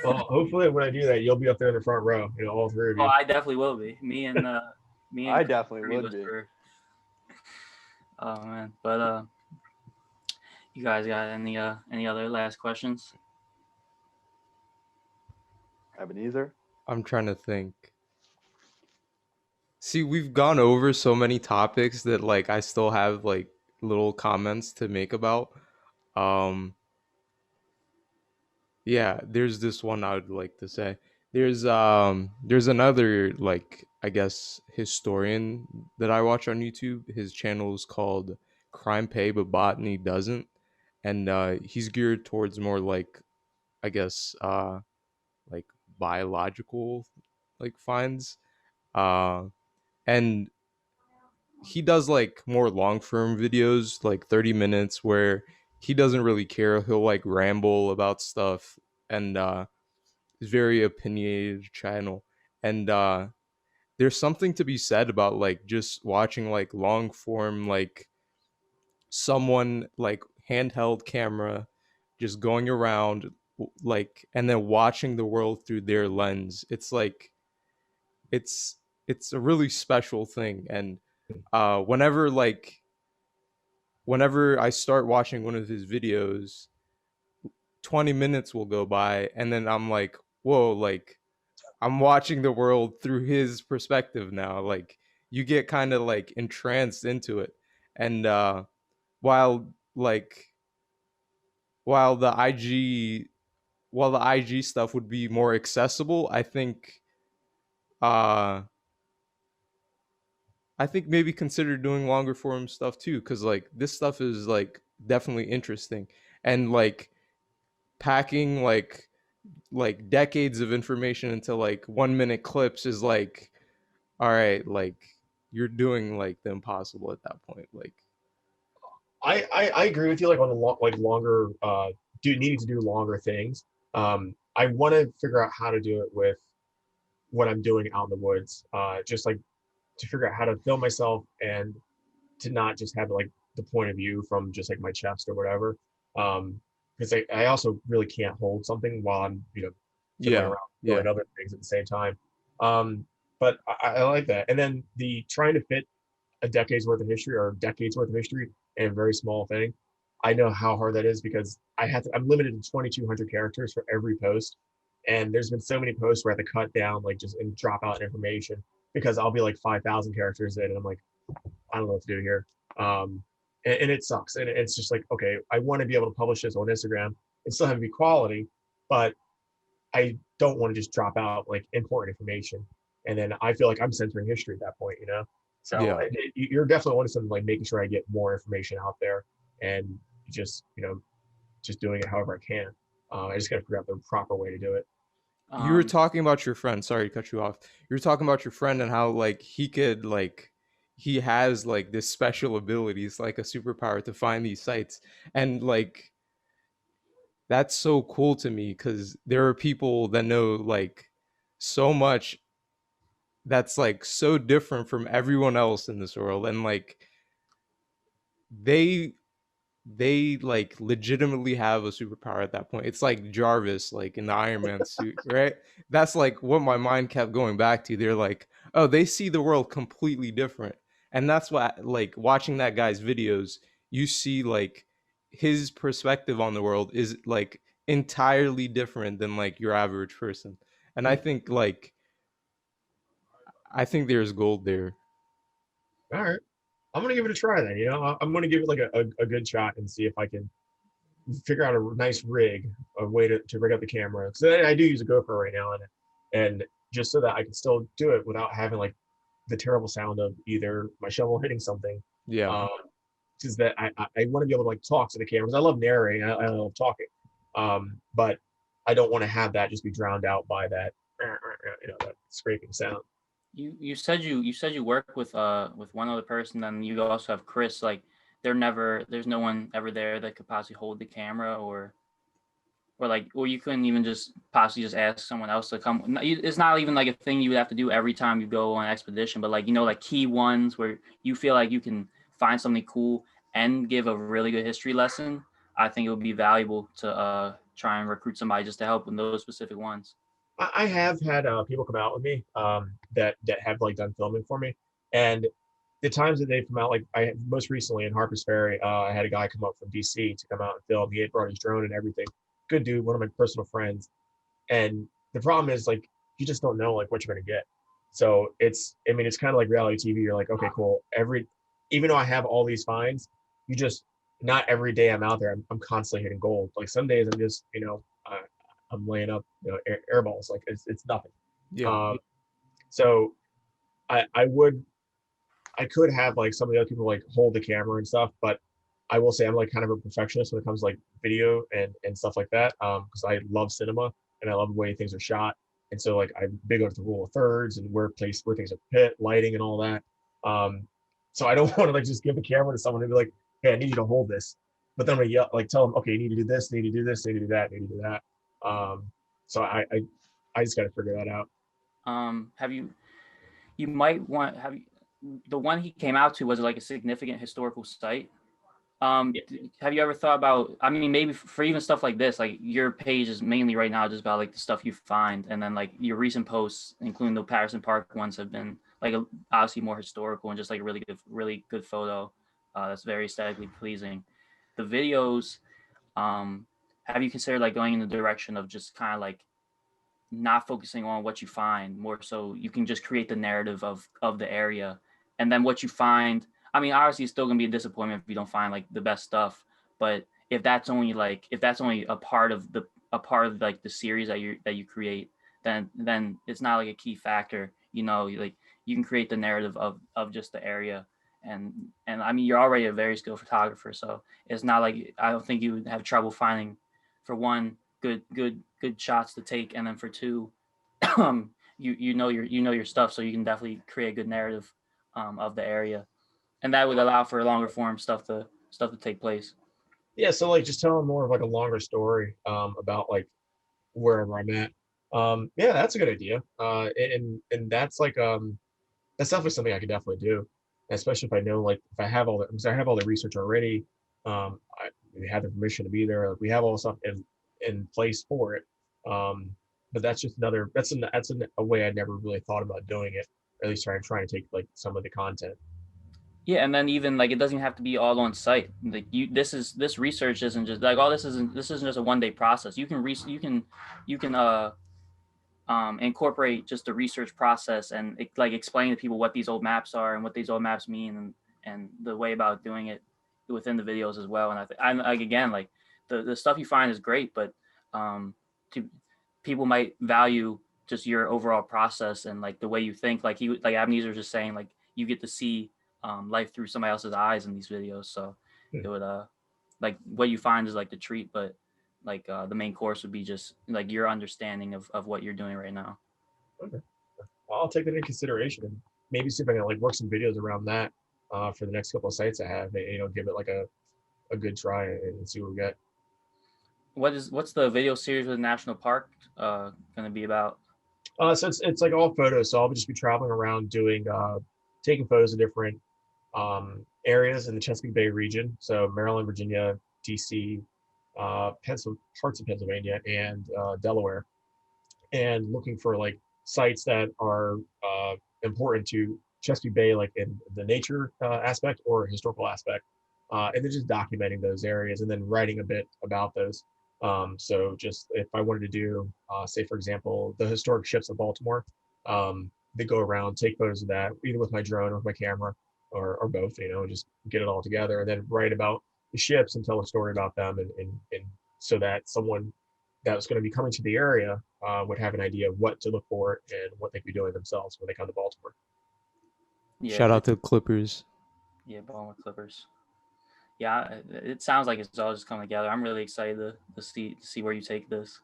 Well, hopefully when I do that, you'll be up there in the front row, all three of you. Oh, I definitely will be. Me and I definitely would be. Oh man, but you guys got any other last questions? Ebenezer? I'm trying to think. See, we've gone over so many topics that like I still have like little comments to make about. Yeah, there's this one I would like to say. There's another like I guess historian that I watch on YouTube. His channel is called Crime Pay but Botany Doesn't, and he's geared towards more like I guess like biological like finds. And he does like more long form videos, like 30 minutes, where he doesn't really care. He'll like ramble about stuff, and it's very opinionated channel. And there's something to be said about like just watching like long form, like someone like handheld camera just going around like and then watching the world through their lens. It's like it's a really special thing. And whenever I start watching one of his videos, 20 minutes will go by and then I'm like, whoa, like I'm watching the world through his perspective now. Like you get kind of like entranced into it. And while like while the IG while the IG stuff would be more accessible, uh I think maybe consider doing longer form stuff too, because like this stuff is like definitely interesting. And like packing like decades of information into like 1 minute clips is like, all right, like you're doing like the impossible at that point. Like I agree with you like on the longer needing to do longer things. I want to figure out how to do it with what I'm doing out in the woods. Just like to figure out how to film myself and to not just have like the point of view from just like my chest or whatever. Because I also really can't hold something while I'm fiddling around doing other things at the same time. But I like that. And then the trying to fit a decade's worth of history or decades worth of history in a very small thing. I know how hard that is because I'm limited to 2,200 characters for every post. And there's been so many posts where I have to cut down like just and drop out information because I'll be like 5,000 characters in and I'm like, I don't know what to do here. And it sucks. And it's just like, okay, I want to be able to publish this on Instagram and still have it be quality, but I don't want to just drop out like important information. And then I feel like I'm censoring history at that point, So you're definitely onto something like making sure I get more information out there and just, just doing it however I can. I just got to figure out the proper way to do it. You were talking about your friend. Sorry to cut you off. You were talking about your friend and how like he could like he has like this special ability. It's like a superpower to find these sites. And like that's so cool to me because there are people that know like so much that's like so different from everyone else in this world. And like they they like legitimately have a superpower at that point. It's like Jarvis, like in the Iron Man suit, right? That's like what my mind kept going back to. They're like, oh, they see the world completely different. And that's why, like, watching that guy's videos, you see like his perspective on the world is like entirely different than like your average person. And I think there's gold there. All right. I'm gonna give it a try then. I'm gonna give it like a good shot and see if I can figure out a nice rig, a way to rig up the camera. So I do use a GoPro right now, and just so that I can still do it without having like the terrible sound of either my shovel hitting something. Yeah. Is that I want to be able to like talk to the cameras. I love narrating. I love talking. But I don't want to have that just be drowned out by that that scraping sound. You said you work with one other person, and you also have Chris. Like there's no one ever there that could possibly hold the camera, or you couldn't even just possibly just ask someone else to come. It's not even like a thing you would have to do every time you go on expedition, but like like key ones where you feel like you can find something cool and give a really good history lesson. I think it would be valuable to try and recruit somebody just to help with those specific ones. I have had people come out with me that have like done filming for me, and the times that they've come out, like I most recently in Harper's Ferry, I had a guy come up from DC to come out and film. He had brought his drone and everything. Good dude, one of my personal friends. And the problem is like you just don't know like what you're gonna get. So it's kind of like reality TV. You're like, okay, cool. Even though I have all these finds, you just not every day I'm out there. I'm constantly hitting gold. Like some days I'm just I'm laying up air balls. Like it's nothing. Yeah. So I could have like some of the other people like hold the camera and stuff, but I will say I'm like kind of a perfectionist when it comes to like video and stuff like that. Because I love cinema and I love the way things are shot. And so like I'm big on the rule of thirds and where things are pit, lighting and all that. So I don't want to like just give the camera to someone and be like, hey, I need you to hold this. But then I'm gonna yell, like tell them, okay, you need to do this, you need to do this, you need to do that, you need to do that. So I just gotta figure that out. Have you might want have you, the one he came out to was like a significant historical site. Have you ever thought about, I mean, maybe for even stuff like this, like your page is mainly right now just about like the stuff you find, and then like your recent posts, including the Patterson Park ones, have been like obviously more historical and just like a really good photo that's very aesthetically pleasing. The videos, have you considered like going in the direction of just kind of like not focusing on what you find, more so you can just create the narrative of the area, and then what you find, I mean, obviously it's still gonna be a disappointment if you don't find like the best stuff, but if that's only a part of like the series that you create, then it's not like a key factor, like you can create the narrative of just the area. And I mean, you're already a very skilled photographer, so it's not like, I don't think you would have trouble finding, for one, good shots to take, and then for two, you know your stuff, so you can definitely create a good narrative of the area, and that would allow for longer form stuff to take place. Yeah, so like just telling more of like a longer story about like wherever I'm at. Yeah, that's a good idea. And that's definitely something I could definitely do, especially if I know like if I have all the because I have all the research already. We have the permission to be there. Like, we have all the stuff in place for it. But that's just a way I never really thought about doing it. Or at least trying to take like some of the content. Yeah, and then even like it doesn't have to be all on site. Like this research isn't just like, this isn't just a 1 day process. You can incorporate just the research process and like explain to people what these old maps are and what these old maps mean, and the way about doing it within the videos as well. And I'm like, again, like the stuff you find is great, but to people might value just your overall process and like the way you think. Like Abneezer was just saying, like you get to see life through somebody else's eyes in these videos. So it would like what you find is like the treat, but like the main course would be just like your understanding of what you're doing right now. Okay. I'll take that into consideration. maybe see if I can like work some videos around that for the next couple of sites I have. Give it like a good try and see what we get. What's the video series with the national park gonna be about? So it's like all photos. So I'll just be traveling around doing taking photos of different areas in the Chesapeake Bay region. So Maryland, Virginia, DC, parts of Pennsylvania, and Delaware, and looking for like sites that are important to Chesapeake Bay, like in the nature aspect or historical aspect, and then just documenting those areas and then writing a bit about those. So just if I wanted to do, say for example, the historic ships of Baltimore, they go around, take photos of that, either with my drone or with my camera, or both, just get it all together and then write about the ships and tell a story about them, and so that someone that's going to be coming to the area would have an idea of what to look for and what they could be doing themselves when they come to Baltimore. Yeah, Shout out to the Clippers. Yeah, Baltimore Clippers. Yeah, it sounds like it's all just coming together. I'm really excited to see where you take this.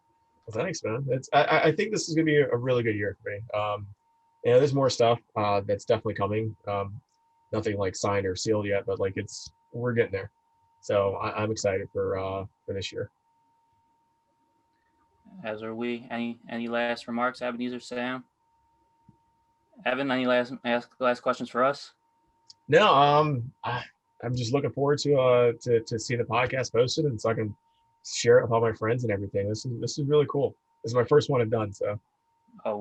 Well, thanks, man. I think this is going to be a really good year for me. There's more stuff that's definitely coming. Nothing like signed or sealed yet, but like we're getting there. So I'm excited for this year. As are we. Any last remarks, Ebenezer, Sam? Evan, any last questions for us? No, I'm just looking forward to see the podcast posted, and so I can share it with all my friends and everything. This is really cool. This is my first one I've done. So. Oh,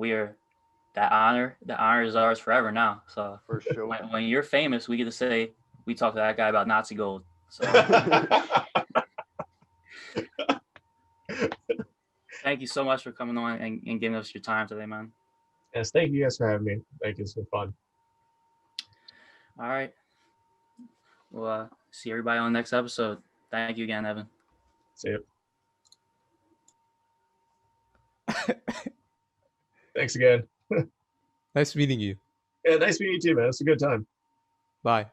the honor is ours forever now. So For sure. When you're famous, we get to say we talked to that guy about Nazi gold. So thank you so much for coming on and giving us your time today, man. Yes, thank you guys for having me. Thank you. It's been fun. All right. We'll see everybody on the next episode. Thank you again, Evan. See you. Thanks again. Nice meeting you. Yeah, nice meeting you too, man. It's a good time. Bye.